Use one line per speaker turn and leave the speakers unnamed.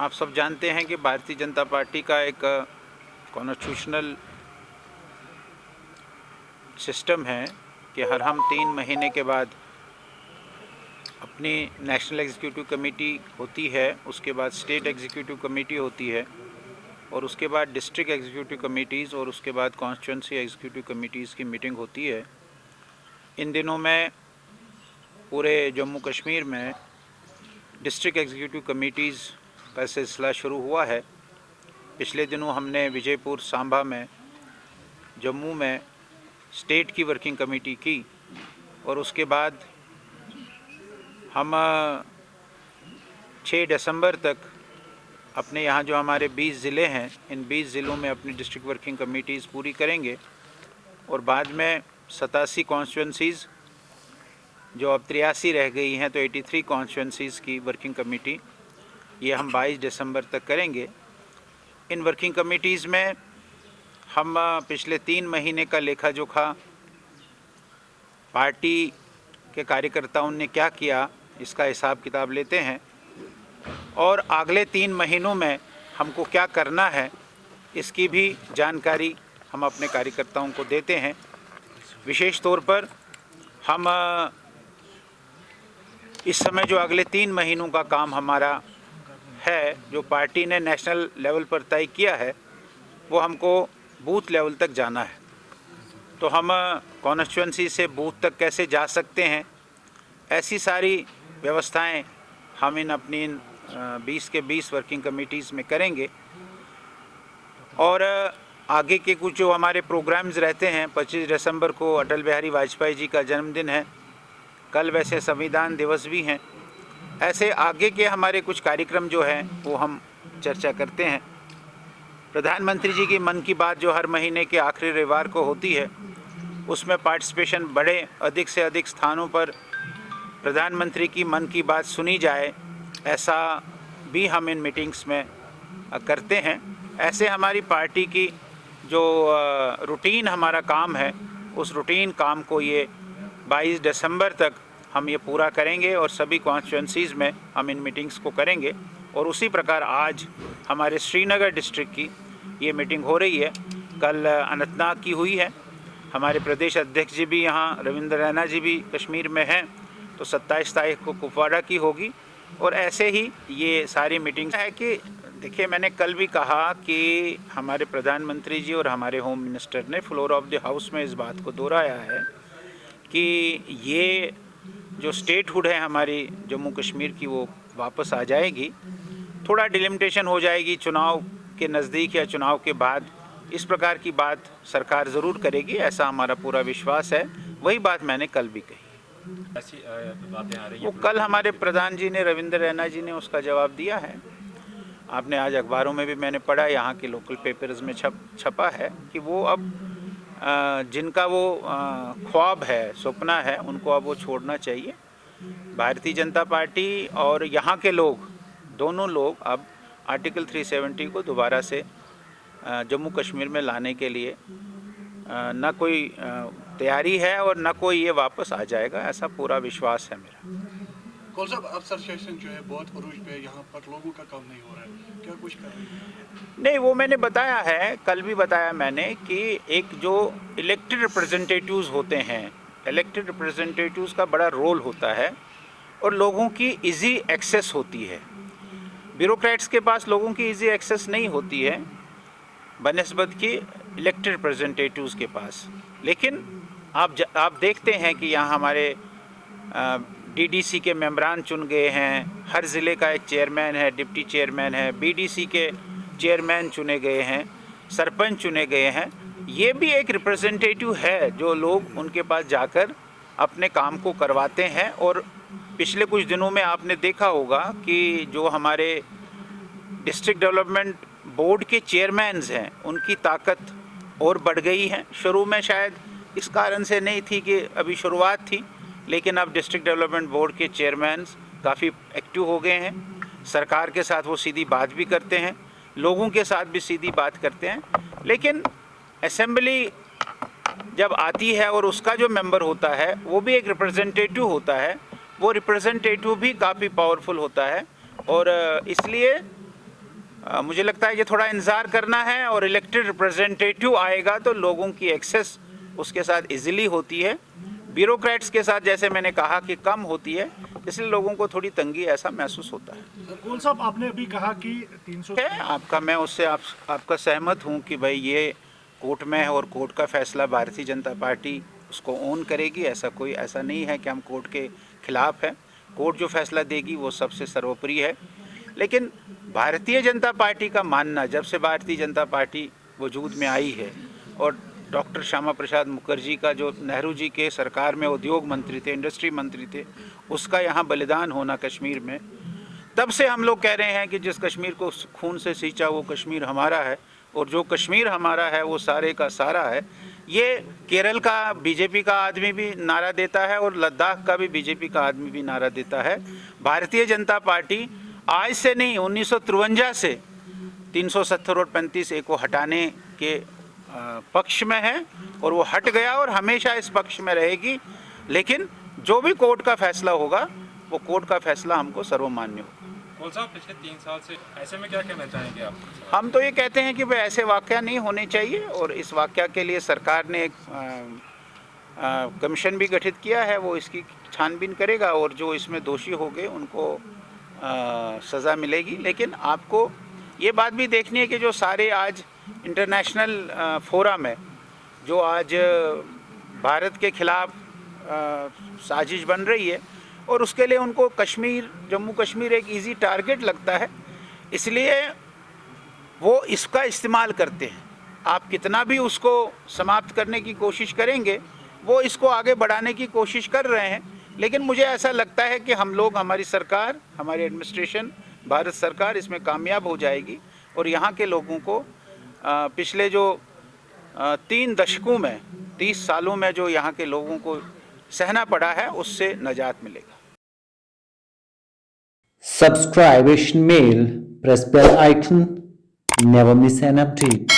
आप सब जानते हैं कि भारतीय जनता पार्टी का एक कॉन्स्टिट्यूशनल सिस्टम है कि हम 3 महीने के बाद अपनी नेशनल एग्जीक्यूटिव कमेटी होती है, उसके बाद स्टेट एग्जीक्यूटिव कमेटी होती है और उसके बाद डिस्ट्रिक्ट एग्जीक्यूटिव कमेटीज़ और उसके बाद कॉन्स्टिट्यूंसी एग्जीक्यूटिव कमेटीज़ की मीटिंग होती है। इन दिनों में पूरे जम्मू कश्मीर में डिस्ट्रिक्ट एग्जीक्यूटिव कमेटीज़ का सिलसिला शुरू हुआ है। पिछले दिनों हमने विजयपुर, सांबा में, जम्मू में स्टेट की वर्किंग कमेटी की और उसके बाद हम 6 दिसंबर तक अपने यहाँ जो हमारे 20 ज़िले हैं, इन 20 ज़िलों में अपनी डिस्ट्रिक्ट वर्किंग कमेटीज़ पूरी करेंगे और बाद में 87 कॉन्स्टिट्यूंसीज़ जो अब 83 रह गई हैं, तो 83 कॉन्स्टिट्यूंसीज़ की वर्किंग कमेटी ये हम 22 दिसंबर तक करेंगे। इन वर्किंग कमेटीज़ में हम पिछले 3 महीने का लेखा जोखा, पार्टी के कार्यकर्ताओं ने क्या किया, इसका हिसाब किताब लेते हैं और अगले 3 महीनों में हमको क्या करना है इसकी भी जानकारी हम अपने कार्यकर्ताओं को देते हैं। विशेष तौर पर हम इस समय जो अगले 3 महीनों का काम हमारा है, जो पार्टी ने नेशनल लेवल पर तय किया है, वो हमको बूथ लेवल तक जाना है। तो हम कॉन्स्टिट्यूंसी से बूथ तक कैसे जा सकते हैं, ऐसी सारी व्यवस्थाएं हम अपनी 20 के 20 वर्किंग कमेटीज़ में करेंगे। और आगे के कुछ जो हमारे प्रोग्राम्स रहते हैं, 25 दिसंबर को अटल बिहारी वाजपेयी जी का जन्मदिन है, कल वैसे संविधान दिवस भी हैं। ऐसे आगे के हमारे कुछ कार्यक्रम जो हैं वो हम चर्चा करते हैं। प्रधानमंत्री जी की मन की बात जो हर महीने के आखिरी रविवार को होती है, उसमें पार्टिसिपेशन बढ़े, अधिक से अधिक स्थानों पर प्रधानमंत्री की मन की बात सुनी जाए, ऐसा भी हम इन मीटिंग्स में करते हैं। ऐसे हमारी पार्टी की जो रूटीन हमारा काम है, उस रूटीन काम को ये 22 दिसंबर तक हम ये पूरा करेंगे और सभी कॉन्स्टिट्यूंसीज़ में हम इन मीटिंग्स को करेंगे। और उसी प्रकार आज हमारे श्रीनगर डिस्ट्रिक्ट की ये मीटिंग हो रही है, कल अनंतनाग की हुई है। हमारे प्रदेश अध्यक्ष जी भी यहाँ, रविंद्र रैना जी भी कश्मीर में हैं, तो 27 तारीख को कुपवाड़ा की होगी। और ऐसे ही ये सारी मीटिंग्स है कि देखिए, मैंने कल भी कहा कि हमारे प्रधानमंत्री जी और हमारे होम मिनिस्टर ने फ्लोर ऑफ द हाउस में इस बात को दोहराया है कि ये जो स्टेटहुड है हमारी जम्मू कश्मीर की, वो वापस आ जाएगी। थोड़ा डिलिमिटेशन हो जाएगी चुनाव के नज़दीक या चुनाव के बाद, इस प्रकार की बात सरकार ज़रूर करेगी, ऐसा हमारा पूरा विश्वास है। वही बात मैंने कल भी कही।
ऐसी बातें आ रही हैं,
वो कल हमारे प्रधान जी ने, रविंद्र रैना जी ने उसका जवाब दिया है। आपने आज अखबारों में भी मैंने पढ़ा, यहाँ के लोकल पेपर्स में छपा है कि वो अब जिनका वो ख्वाब है, सपना है, उनको अब वो छोड़ना चाहिए। भारतीय जनता पार्टी और यहाँ के लोग, दोनों लोग अब आर्टिकल 370 को दोबारा से जम्मू कश्मीर में लाने के लिए न कोई तैयारी है और न कोई ये वापस आ जाएगा, ऐसा पूरा विश्वास है मेरा।
कौन सा अफसर सेशन जो है बहुत अरूज पे, यहाँ पर लोगों का काम नहीं हो रहा है, क्या कुछ कर रहे हैं?
नहीं, वो मैंने बताया है, कल भी बताया मैंने कि एक जो इलेक्टेड रिप्रेजेंटेटिव्स होते हैं, इलेक्टेड रिप्रेजेंटेटिव्स का बड़ा रोल होता है और लोगों की इजी एक्सेस होती है। ब्यूरोक्रेट्स के पास लोगों की इजी एक्सेस नहीं होती है बनिस्बत की इलेक्टेड रिप्रेजेंटेटिव्स के पास। लेकिन आप देखते हैं कि यहाँ हमारे डीडीसी के मेंबरान चुन गए हैं, हर ज़िले का एक चेयरमैन है, डिप्टी चेयरमैन है, बीडीसी के चेयरमैन चुने गए हैं, सरपंच चुने गए हैं। ये भी एक रिप्रेजेंटेटिव है जो लोग उनके पास जाकर अपने काम को करवाते हैं। और पिछले कुछ दिनों में आपने देखा होगा कि जो हमारे डिस्ट्रिक्ट डेवलपमेंट बोर्ड के चेयरमैन्स हैं, उनकी ताकत और बढ़ गई है। शुरू में शायद इस कारण से नहीं थी कि अभी शुरुआत थी, लेकिन अब डिस्ट्रिक्ट डेवलपमेंट बोर्ड के चेयरमैन्स काफ़ी एक्टिव हो गए हैं। सरकार के साथ वो सीधी बात भी करते हैं, लोगों के साथ भी सीधी बात करते हैं। लेकिन असेंबली जब आती है और उसका जो मेंबर होता है वो भी एक रिप्रेजेंटेटिव होता है, वो रिप्रेजेंटेटिव भी काफ़ी पावरफुल होता है। और इसलिए मुझे लगता है कि थोड़ा इंतज़ार करना है और इलेक्टेड रिप्रेजेंटेटिव आएगा तो लोगों की एक्सेस उसके साथ इजीली होती है। ब्यूरोक्रेट्स के साथ जैसे मैंने कहा कि कम होती है, इसलिए लोगों को थोड़ी तंगी ऐसा महसूस होता है।
गोयल साहब, आपने अभी कहा कि 300
है आपका, मैं उससे आपका सहमत हूँ कि भाई ये कोर्ट में है और कोर्ट का फैसला भारतीय जनता पार्टी उसको ओन करेगी। ऐसा नहीं है कि हम कोर्ट के खिलाफ हैं। कोर्ट जो फैसला देगी वो सबसे सर्वोपरि है। लेकिन भारतीय जनता पार्टी का मानना, जब से भारतीय जनता पार्टी वजूद में आई है और डॉक्टर श्यामा प्रसाद मुखर्जी का जो नेहरू जी के सरकार में उद्योग मंत्री थे, इंडस्ट्री मंत्री थे, उसका यहाँ बलिदान होना कश्मीर में, तब से हम लोग कह रहे हैं कि जिस कश्मीर को खून से सींचा वो कश्मीर हमारा है और जो कश्मीर हमारा है वो सारे का सारा है। ये केरल का बीजेपी का आदमी भी नारा देता है और लद्दाख का भी बीजेपी का आदमी भी नारा देता है। भारतीय जनता पार्टी आज से नहीं, 1953 से 370 और 35A को हटाने के पक्ष में है और वो हट गया और हमेशा इस पक्ष में रहेगी। लेकिन जो भी कोर्ट का फैसला होगा वो कोर्ट का फैसला हमको सर्वमान्य होगा।
गोयल साहब, पिछले 3 साल से ऐसे में क्या कहना चाहेंगे आप?
हम तो ये कहते हैं कि भाई ऐसे वाक़या नहीं होने चाहिए और इस वाक़या के लिए सरकार ने एक कमीशन भी गठित किया है, वो इसकी छानबीन करेगा और जो इसमें दोषी होंगे उनको सज़ा मिलेगी। लेकिन आपको ये बात भी देखनी है कि जो सारे आज इंटरनेशनल फोरम है, जो आज भारत के खिलाफ साजिश बन रही है और उसके लिए उनको जम्मू कश्मीर एक इजी टारगेट लगता है, इसलिए वो इसका इस्तेमाल करते हैं। आप कितना भी उसको समाप्त करने की कोशिश करेंगे, वो इसको आगे बढ़ाने की कोशिश कर रहे हैं। लेकिन मुझे ऐसा लगता है कि हम लोग, हमारी सरकार, हमारी एडमिनिस्ट्रेशन, भारत सरकार इसमें कामयाब हो जाएगी और यहाँ के लोगों को पिछले जो 3 दशकों में, 30 सालों में जो यहाँ के लोगों को सहना पड़ा है उससे निजात मिलेगा।
Subscribe Asian Mail, press bell icon, never miss an update.